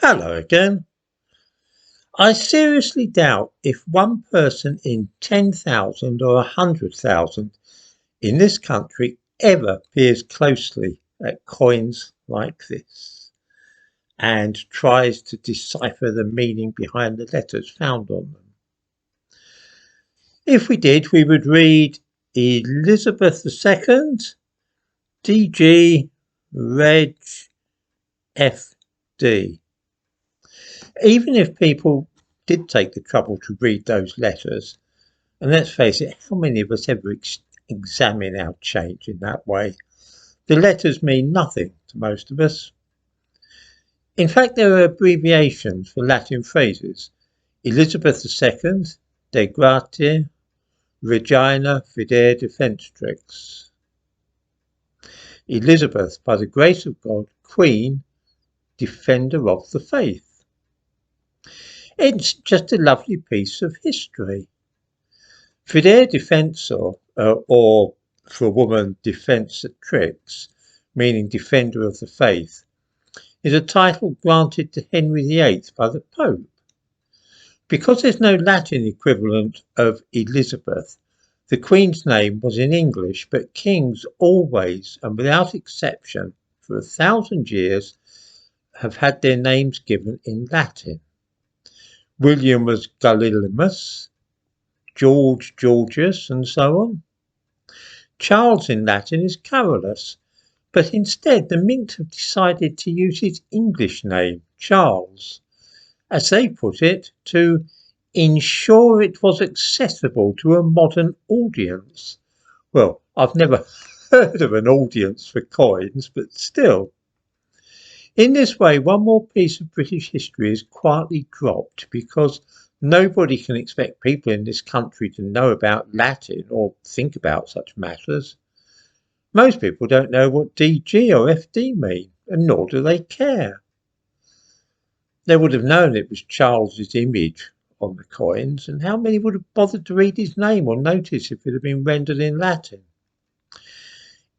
Hello again. I seriously doubt if one person in 10,000 or 100,000 in this country ever peers closely at coins like this and tries to decipher the meaning behind the letters found on them. If we did, we would read Elizabeth II, DG, Reg, FD. Even if people did take the trouble to read those letters, and let's face it, how many of us ever examine our change in that way? The letters mean nothing to most of us. In fact, there are abbreviations for Latin phrases. Elizabeth II, De Gratia, Regina Fidei Defentrix. Elizabeth, by the grace of God, Queen, Defender of the Faith. It's just a lovely piece of history. Fidei Defensor, or for a woman, Defentrix, meaning Defender of the Faith, is a title granted to Henry VIII by the Pope. Because there's no Latin equivalent of Elizabeth, the Queen's name was in English, but kings always and without exception for 1,000 years have had their names given in Latin. William was Gallimus, George Georgius, and so on. Charles in Latin is Carolus, but instead the Mint have decided to use his English name, Charles, as they put it, to ensure it was accessible to a modern audience. Well, I've never heard of an audience for coins, but still. In this way, one more piece of British history is quietly dropped because nobody can expect people in this country to know about Latin or think about such matters. Most people don't know what DG or FD mean, and nor do they care. They would have known it was Charles's image on the coins, and how many would have bothered to read his name or notice if it had been rendered in Latin?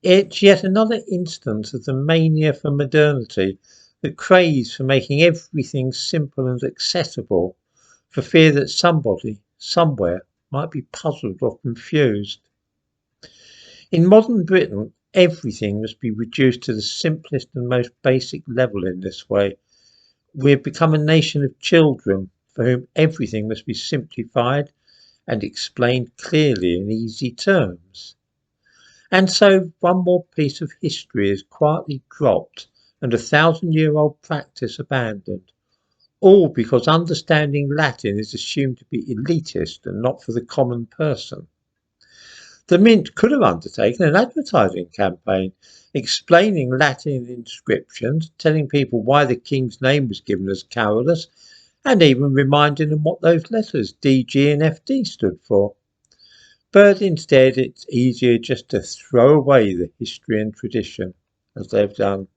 It's yet another instance of the mania for modernity, the craze for making everything simple and accessible, for fear that somebody, somewhere, might be puzzled or confused. In modern Britain, everything must be reduced to the simplest and most basic level in this way. We have become a nation of children for whom everything must be simplified and explained clearly in easy terms. And so one more piece of history is quietly dropped and 1,000-year-old practice abandoned, all because understanding Latin is assumed to be elitist and not for the common person. The Mint could have undertaken an advertising campaign explaining Latin inscriptions, telling people why the king's name was given as Carolus, and even reminding them what those letters DG and FD stood for. But instead it's easier just to throw away the history and tradition, as they've done.